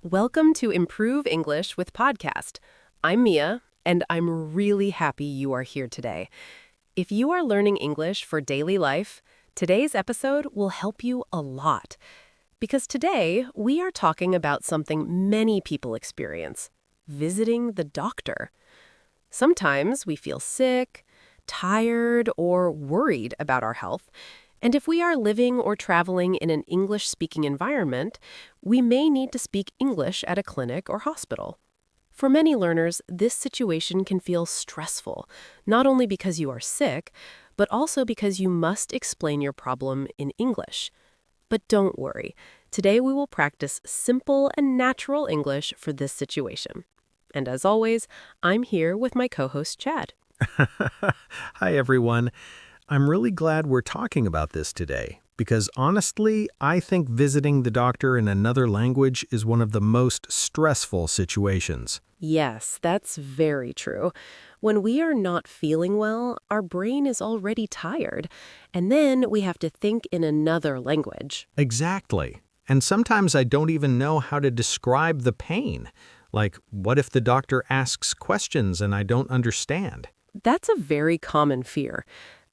Welcome to Improve English with Podcast. I'm Mia, and I'm really happy you are here today. If you are learning English for daily life, today's episode will help you a lot. Because today, we are talking about something many people experience, visiting the doctor. Sometimes we feel sick, tired, or worried about our health. And if we are living or traveling in an English-speaking environment, we may need to speak English at a clinic or hospital. For many learners, this situation can feel stressful, not only because you are sick, but also because you must explain your problem in English. But don't worry. Today we will practice simple and natural English for this situation. And as always, I'm here with my co-host Chad. Hi, everyone. I'm really glad we're talking about this today because honestly, I think visiting the doctor in another language is one of the most stressful situations. Yes, that's very true. When we are not feeling well, our brain is already tired, and then we have to think in another language. Exactly. And sometimes I don't even know how to describe the pain. Like, what if the doctor asks questions and I don't understand? That's a very common fear.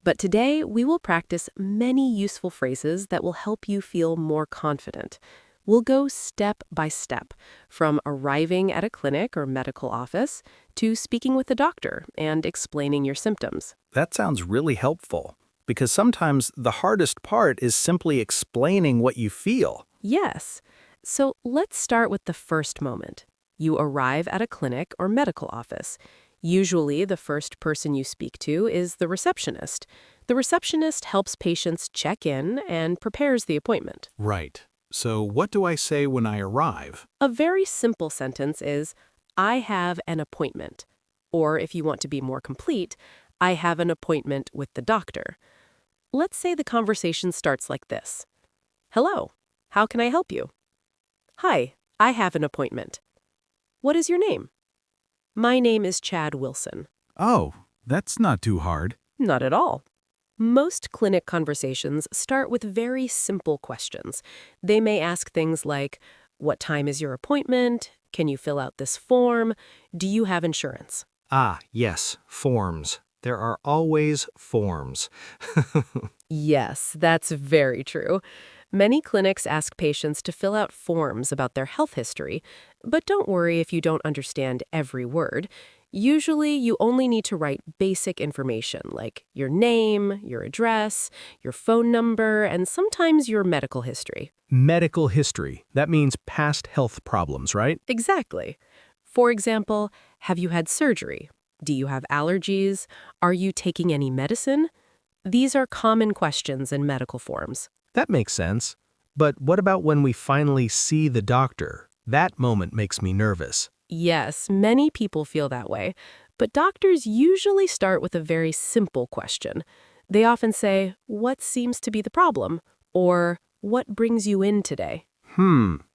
But today, we will practice many useful phrases that will help you feel more confident. We'll go step by step, from arriving at a clinic or medical office to speaking with a doctor and explaining your symptoms. That sounds really helpful, because sometimes the hardest part is simply explaining what you feel. Yes. So let's start with the first moment. You arrive at a clinic or medical office. Usually, the first person you speak to is the receptionist. The receptionist helps patients check in and prepares the appointment. Right. So what do I say when I arrive? A very simple sentence is, I have an appointment. Or if you want to be more complete, I have an appointment with the doctor. Let's say the conversation starts like this. Hello, how can I help you? Hi, I have an appointment. What is your name? My name is Chad Wilson. Oh, that's not too hard. Not at all. Most clinic conversations start with very simple questions. They may ask things like, what time is your appointment? Can you fill out this form? Do you have insurance? Ah, yes, forms. There are always forms. Yes, that's very true. Many clinics ask patients to fill out forms about their health history, but don't worry if you don't understand every word. Usually, you only need to write basic information like your name, your address, your phone number, and sometimes your medical history. Medical history. That means past health problems, right? Exactly. For example, have you had surgery? Do you have allergies? Are you taking any medicine? These are common questions in medical forms. That makes sense. But what about when we finally see the doctor? That moment makes me nervous. Yes, many people feel that way, but doctors usually start with a very simple question. They often say, what seems to be the problem? Or, what brings you in today?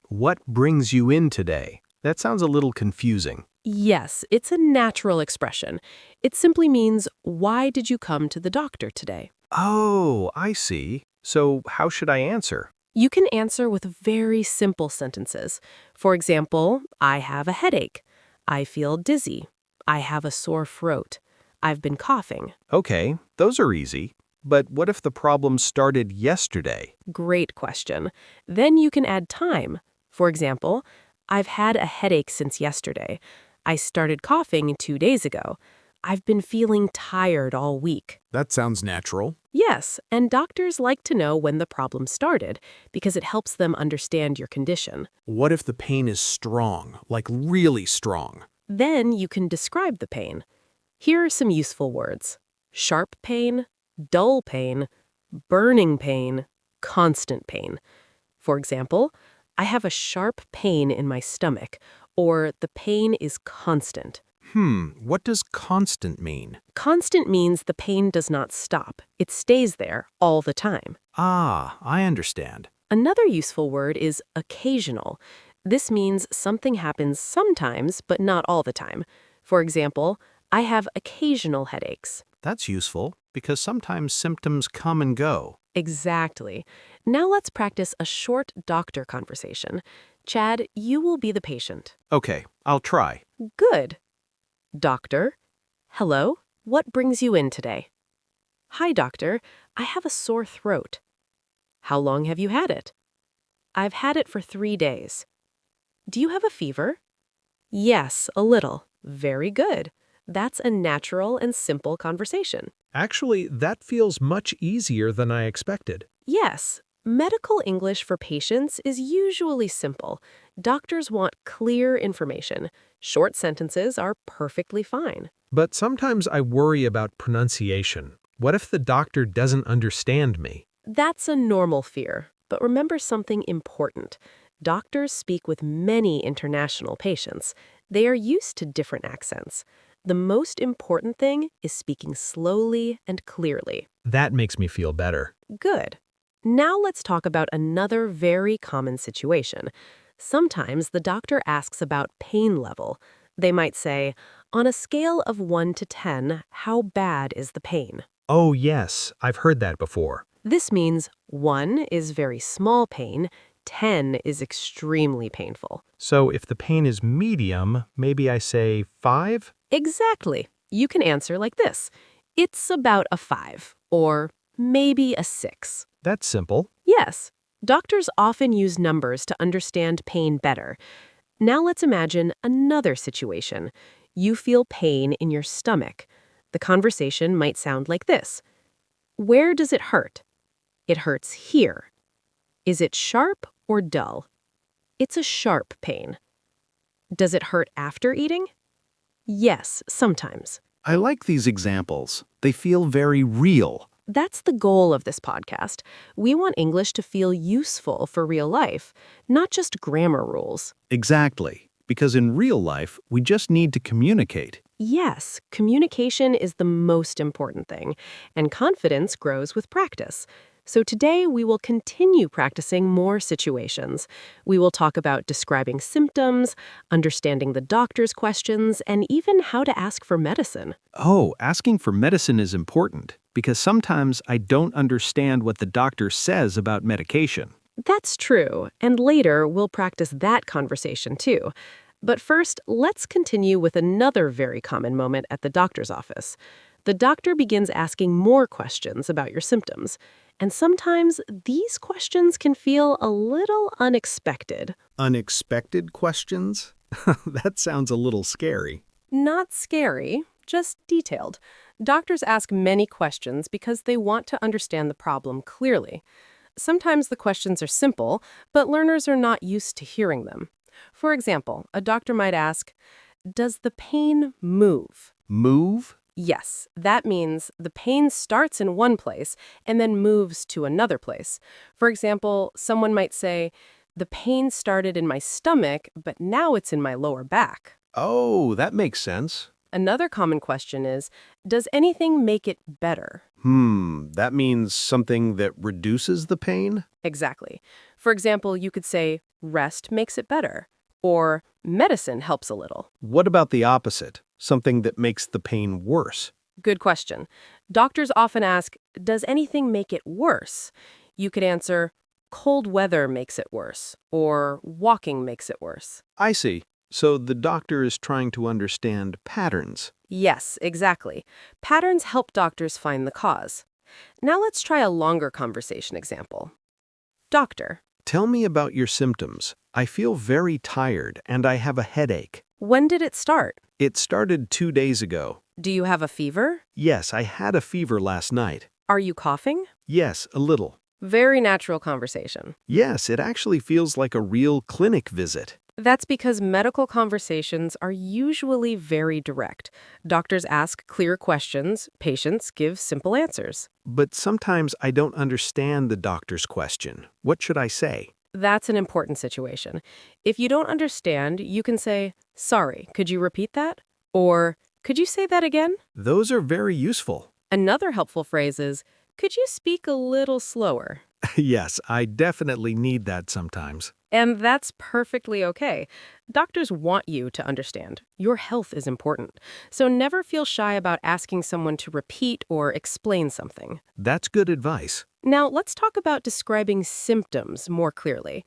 What brings you in today? That sounds a little confusing. Yes, it's a natural expression. It simply means, why did you come to the doctor today? Oh, I see. So how should I answer? You can answer with very simple sentences. For example, I have a headache. I feel dizzy. I have a sore throat. I've been coughing. Okay, those are easy. But what if the problem started yesterday? Great question. Then you can add time. For example, I've had a headache since yesterday. I started coughing 2 days ago. I've been feeling tired all week. That sounds natural. Yes, and doctors like to know when the problem started because it helps them understand your condition. What if the pain is strong, like really strong? Then you can describe the pain. Here are some useful words: sharp pain, dull pain, burning pain, constant pain. For example, I have a sharp pain in my stomach, or the pain is constant. What does constant mean? Constant means the pain does not stop. It stays there all the time. Ah, I understand. Another useful word is occasional. This means something happens sometimes, but not all the time. For example, I have occasional headaches. That's useful because sometimes symptoms come and go. Exactly. Now let's practice a short doctor conversation. Chad, you will be the patient. Okay, I'll try. Good. Doctor. Hello. What brings you in today? Hi, doctor. I have a sore throat. How long have you had it? I've had it for 3 days. Do you have a fever? Yes, a little. Very good. That's a natural and simple conversation. Actually, that feels much easier than I expected. Yes, medical English for patients is usually simple. Doctors want clear information. Short sentences are perfectly fine. But sometimes I worry about pronunciation. What if the doctor doesn't understand me? That's a normal fear, but remember something important. Doctors speak with many international patients. They are used to different accents. The most important thing is speaking slowly and clearly. That makes me feel better. Good. Now let's talk about another very common situation. Sometimes the doctor asks about pain level. They might say, on a scale of 1 to 10, how bad is the pain? Oh, yes, I've heard that before. This means 1 is very small pain, 10 is extremely painful. So if the pain is medium, maybe I say 5? Exactly. You can answer like this. It's about a 5, or maybe a 6. That's simple. Yes, doctors often use numbers to understand pain better. Now let's imagine another situation. You feel pain in your stomach. The conversation might sound like this. Where does it hurt? It hurts here. Is it sharp or dull? It's a sharp pain. Does it hurt after eating? Yes, sometimes. I like these examples. They feel very real. That's the goal of this podcast. We want English to feel useful for real life, not just grammar rules. Exactly. Because in real life, we just need to communicate. Yes, communication is the most important thing, and confidence grows with practice. So today we will continue practicing more situations. We will talk about describing symptoms, understanding the doctor's questions, and even how to ask for medicine. Oh, asking for medicine is important because sometimes I don't understand what the doctor says about medication. That's true, and later we'll practice that conversation too. But first, let's continue with another very common moment at the doctor's office. The doctor begins asking more questions about your symptoms, and sometimes these questions can feel a little unexpected. Unexpected questions? That sounds a little scary. Not scary, just detailed. Doctors ask many questions because they want to understand the problem clearly. Sometimes the questions are simple, but learners are not used to hearing them. For example, a doctor might ask, does the pain move? Move? Yes, that means the pain starts in one place and then moves to another place. For example, someone might say, the pain started in my stomach, but now it's in my lower back. Oh, that makes sense. Another common question is, does anything make it better? That means something that reduces the pain? Exactly. For example, you could say, rest makes it better, or medicine helps a little. What about the opposite? Something that makes the pain worse? Good question. Doctors often ask, does anything make it worse? You could answer, cold weather makes it worse, or walking makes it worse. I see. So the doctor is trying to understand patterns. Yes, exactly. Patterns help doctors find the cause. Now let's try a longer conversation example. Doctor, Tell me about your symptoms. I feel very tired and I have a headache. when did it start? It started 2 days ago. Do you have a fever? Yes, I had a fever last night. Are you coughing? Yes, a little. Very natural conversation. Yes, it actually feels like a real clinic visit. That's because medical conversations are usually very direct. Doctors ask clear questions, patients give simple answers. But sometimes I don't understand the doctor's question. What should I say? That's an important situation. If you don't understand, you can say, sorry, could you repeat that? Or, could you say that again? Those are very useful. Another helpful phrase is, could you speak a little slower? Yes, I definitely need that sometimes. And that's perfectly okay. Doctors want you to understand. Your health is important. So never feel shy about asking someone to repeat or explain something. That's good advice. Now, let's talk about describing symptoms more clearly.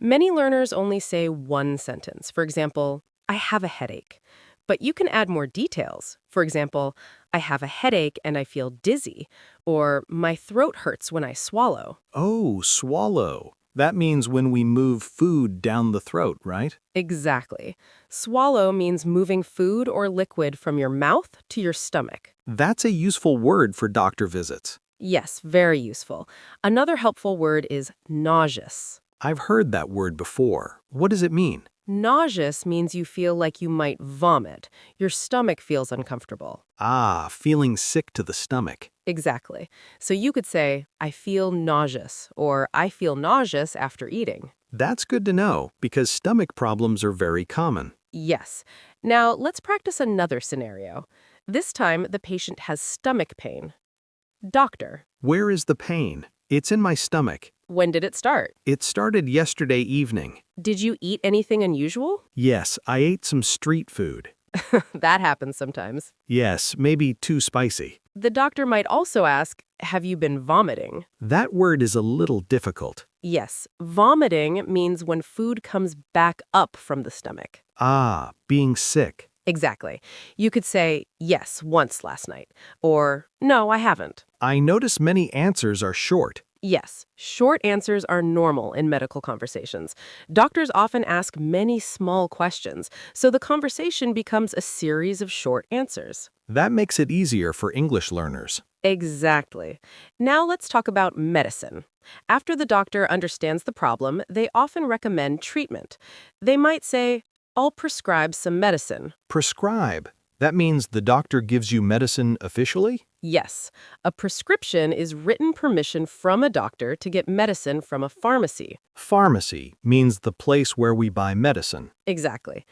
Many learners only say one sentence. For example, I have a headache. But you can add more details. For example, I have a headache and I feel dizzy. Or my throat hurts when I swallow. Oh, swallow. That means when we move food down the throat, right? Exactly. Swallow means moving food or liquid from your mouth to your stomach. That's a useful word for doctor visits. Yes, very useful. Another helpful word is nauseous. I've heard that word before. What does it mean? Nauseous means you feel like you might vomit. Your stomach feels uncomfortable. Ah, feeling sick to the stomach. Exactly. So you could say, I feel nauseous, or I feel nauseous after eating. That's good to know because stomach problems are very common. Yes. Now, let's practice another scenario. This time, the patient has stomach pain. Doctor, Where is the pain? It's in my stomach. when did it start? It started yesterday evening. Did you eat anything unusual? Yes, I ate some street food. That happens sometimes. Yes, maybe too spicy. The doctor might also ask, have you been vomiting? That word is a little difficult. Yes, vomiting means when food comes back up from the stomach. Ah, being sick. Exactly. You could say, yes, once last night, or no, I haven't. I notice many answers are short. Yes, short answers are normal in medical conversations. Doctors often ask many small questions, so the conversation becomes a series of short answers. That makes it easier for English learners. Exactly. Now let's talk about medicine. After the doctor understands the problem, they often recommend treatment. They might say, I'll prescribe some medicine. Prescribe. That means the doctor gives you medicine officially? Yes, a prescription is written permission from a doctor to get medicine from a pharmacy. Pharmacy means the place where we buy medicine. Exactly.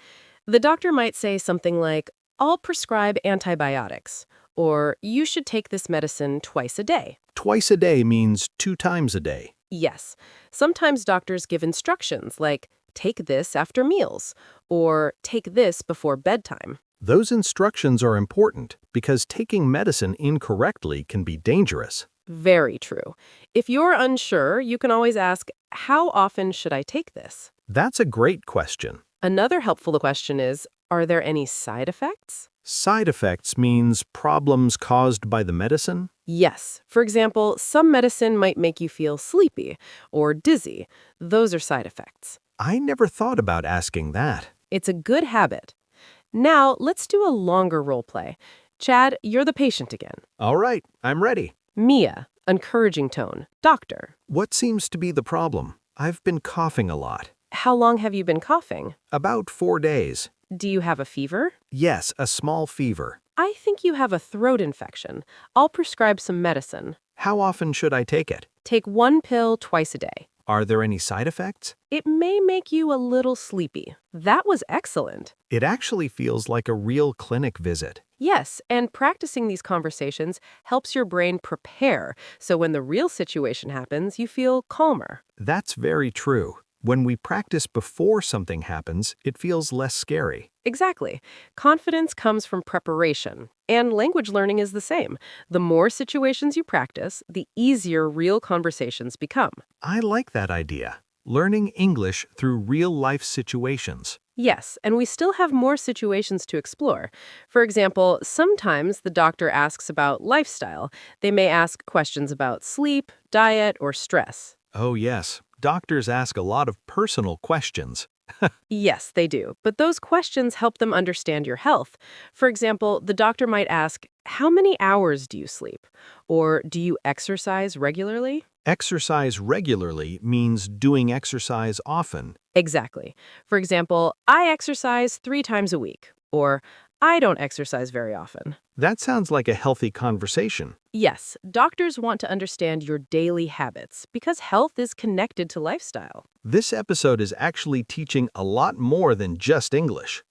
The doctor might say something like, I'll prescribe antibiotics, or you should take this medicine twice a day. Twice a day means 2 times a day. Yes, sometimes doctors give instructions like, take this after meals, or take this before bedtime. Those instructions are important because taking medicine incorrectly can be dangerous. Very true. If you're unsure, you can always ask, how often should I take this? That's a great question. Another helpful question is, are there any side effects? Side effects means problems caused by the medicine? Yes. For example, some medicine might make you feel sleepy or dizzy. Those are side effects. I never thought about asking that. It's a good habit. Now, let's do a longer role play. Chad, you're the patient again. All right, I'm ready. Mia, encouraging tone. Doctor, What seems to be the problem? I've been coughing a lot. how long have you been coughing? About 4 days. Do you have a fever? Yes, a small fever. I think you have a throat infection. I'll prescribe some medicine. How often should I take it? Take one pill twice a day. Are there any side effects? It may make you a little sleepy. That was excellent. It actually feels like a real clinic visit. Yes, and practicing these conversations helps your brain prepare, so when the real situation happens, you feel calmer. That's very true. When we practice before something happens, it feels less scary. Exactly. Confidence comes from preparation, and language learning is the same. The more situations you practice, the easier real conversations become. I like that idea. Learning English through real-life situations. Yes, and we still have more situations to explore. For example, sometimes the doctor asks about lifestyle. They may ask questions about sleep, diet, or stress. Oh yes, doctors ask a lot of personal questions. Yes, they do, but those questions help them understand your health. For example, the doctor might ask, how many hours do you sleep? Or do you exercise regularly? Exercise regularly means doing exercise often. Exactly. For example, I exercise 3 times a week, or I don't exercise very often. That sounds like a healthy conversation. Yes, doctors want to understand your daily habits because health is connected to lifestyle. This episode is actually teaching a lot more than just English.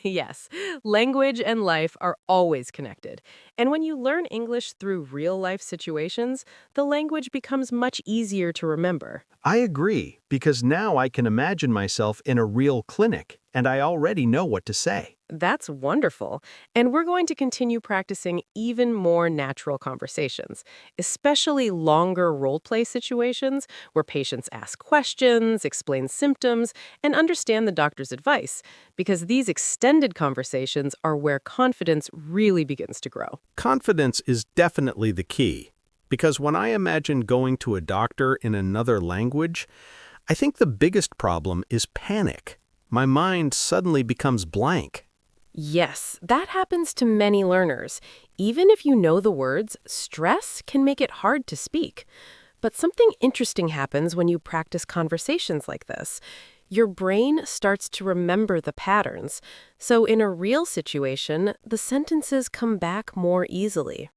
Yes, language and life are always connected. And when you learn English through real-life situations, the language becomes much easier to remember. I agree, because now I can imagine myself in a real clinic. and I already know what to say. That's wonderful. And we're going to continue practicing even more natural conversations, especially longer role-play situations where patients ask questions, explain symptoms, and understand the doctor's advice, because these extended conversations are where confidence really begins to grow. Confidence is definitely the key, because when I imagine going to a doctor in another language, I think the biggest problem is panic. My mind suddenly becomes blank. Yes, that happens to many learners. Even if you know the words, stress can make it hard to speak. But something interesting happens when you practice conversations like this. Your brain starts to remember the patterns. So in a real situation, the sentences come back more easily.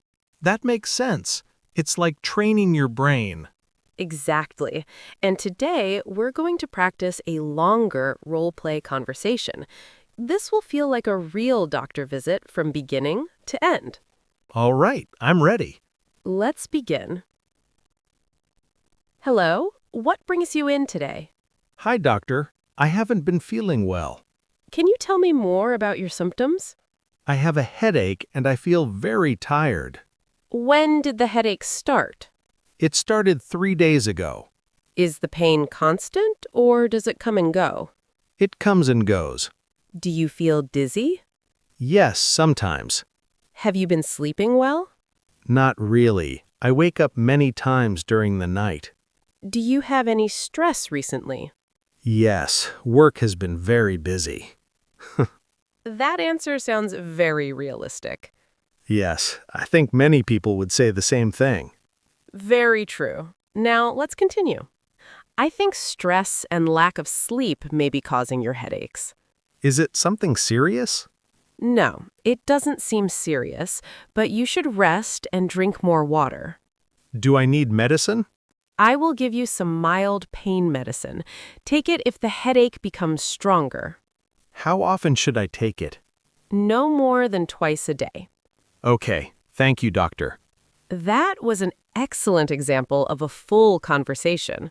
That makes sense. It's like training your brain. Exactly. And today, we're going to practice a longer role-play conversation. This will feel like a real doctor visit from beginning to end. All right, I'm ready. Let's begin. Hello, what brings you in today? Hi, doctor. I haven't been feeling well. Can you tell me more about your symptoms? I have a headache and I feel very tired. When did the headache start? It started 3 days ago. Is the pain constant or does it come and go? It comes and goes. Do you feel dizzy? Yes, sometimes. Have you been sleeping well? Not really. I wake up many times during the night. Do you have any stress recently? Yes, work has been very busy. That answer sounds very realistic. Yes, I think many people would say the same thing. Very true. Now, let's continue. I think stress and lack of sleep may be causing your headaches. Is it something serious? No, it doesn't seem serious, but you should rest and drink more water. Do I need medicine? I will give you some mild pain medicine. Take it if the headache becomes stronger. How often should I take it? No more than twice a day. Okay, thank you, doctor. That was an excellent example of a full conversation.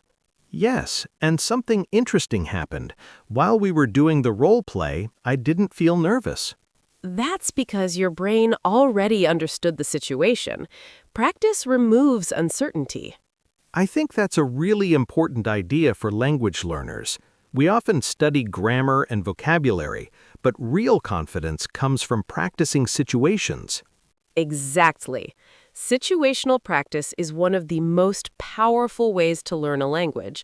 Yes, and something interesting happened. While we were doing the role play, I didn't feel nervous. That's because your brain already understood the situation. Practice removes uncertainty. I think that's a really important idea for language learners. We often study grammar and vocabulary, but real confidence comes from practicing situations. Exactly. Situational practice is one of the most powerful ways to learn a language.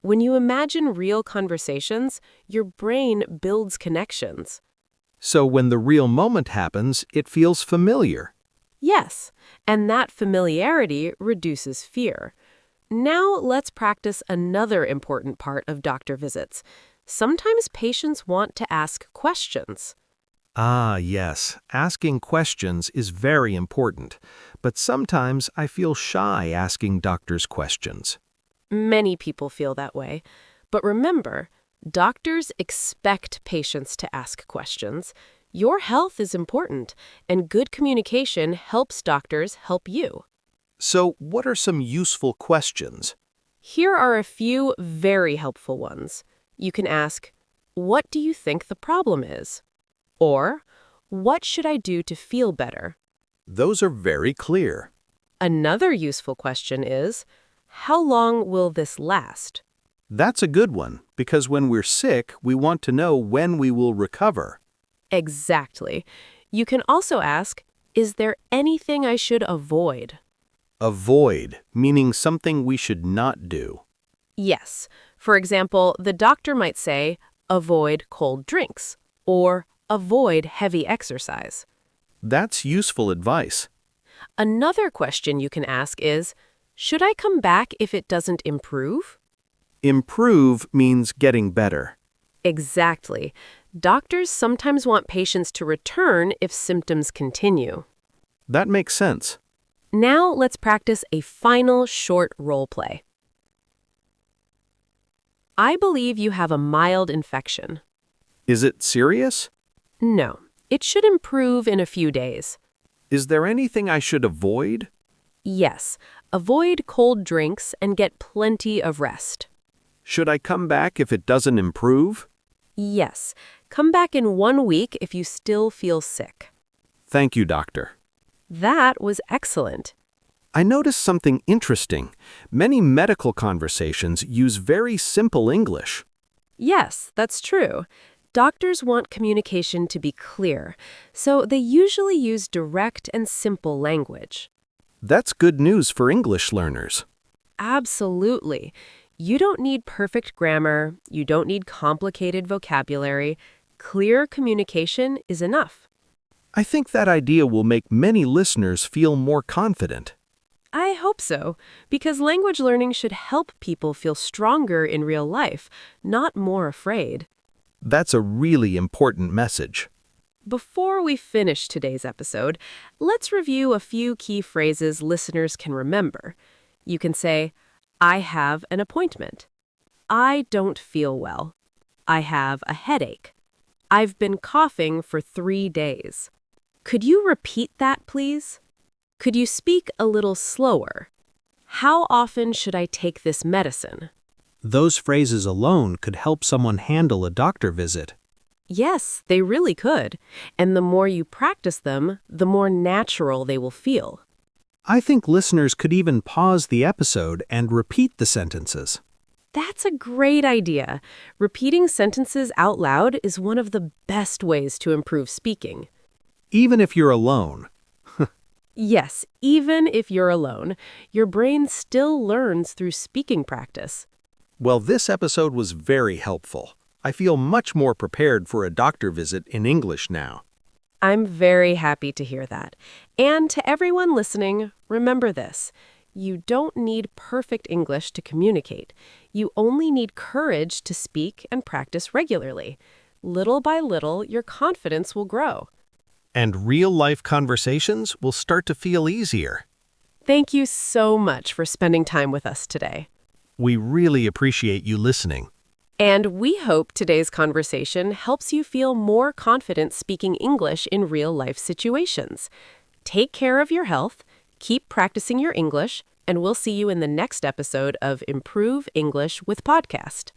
When you imagine real conversations, your brain builds connections. So when the real moment happens, it feels familiar. Yes, and that familiarity reduces fear. Now let's practice another important part of doctor visits. Sometimes patients want to ask questions. Ah, yes, asking questions is very important, but sometimes I feel shy asking doctors questions. Many people feel that way. But remember, doctors expect patients to ask questions. Your health is important, and good communication helps doctors help you. So, what are some useful questions? Here are a few very helpful ones. You can ask, "What do you think the problem is?" Or, "What should I do to feel better?" Those are very clear. Another useful question is, "How long will this last?" That's a good one, because when we're sick, we want to know when we will recover. Exactly. You can also ask, "Is there anything I should avoid?" Avoid, meaning something we should not do. Yes. For example, the doctor might say, "Avoid cold drinks," or "Avoid heavy exercise." That's useful advice. Another question you can ask is, "Should I come back if it doesn't improve?" Improve means getting better. Exactly. Doctors sometimes want patients to return if symptoms continue. That makes sense. Now let's practice a final short role play. I believe you have a mild infection. Is it serious? No, it should improve in a few days. Is there anything I should avoid? Yes, avoid cold drinks and get plenty of rest. Should I come back if it doesn't improve? Yes, Come back in 1 week if you still feel sick. Thank you, doctor. That was excellent. I noticed something interesting. Many medical conversations use very simple English. Yes, that's true. Doctors want communication to be clear, so they usually use direct and simple language. That's good news for English learners. Absolutely. You don't need perfect grammar, you don't need complicated vocabulary. Clear communication is enough. I think that idea will make many listeners feel more confident. I hope so, because language learning should help people feel stronger in real life, not more afraid. That's a really important message. Before we finish today's episode, let's review a few key phrases listeners can remember. You can say, I have an appointment. I don't feel well. I have a headache. I've been coughing for 3 days. Could you repeat that, please? Could you speak a little slower? How often should I take this medicine? Those phrases alone could help someone handle a doctor visit. Yes, they really could. And the more you practice them, the more natural they will feel. I think listeners could even pause the episode and repeat the sentences. That's a great idea. Repeating sentences out loud is one of the best ways to improve speaking. Even if you're alone. Yes, even if you're alone, your brain still learns through speaking practice. Well, this episode was very helpful. I feel much more prepared for a doctor visit in English now. I'm very happy to hear that. And to everyone listening, remember this. You don't need perfect English to communicate. You only need courage to speak and practice regularly. Little by little, your confidence will grow. And real-life conversations will start to feel easier. Thank you so much for spending time with us today. We really appreciate you listening. And we hope today's conversation helps you feel more confident speaking English in real-life situations. Take care of your health, keep practicing your English, and we'll see you in the next episode of Improve English with Podcast.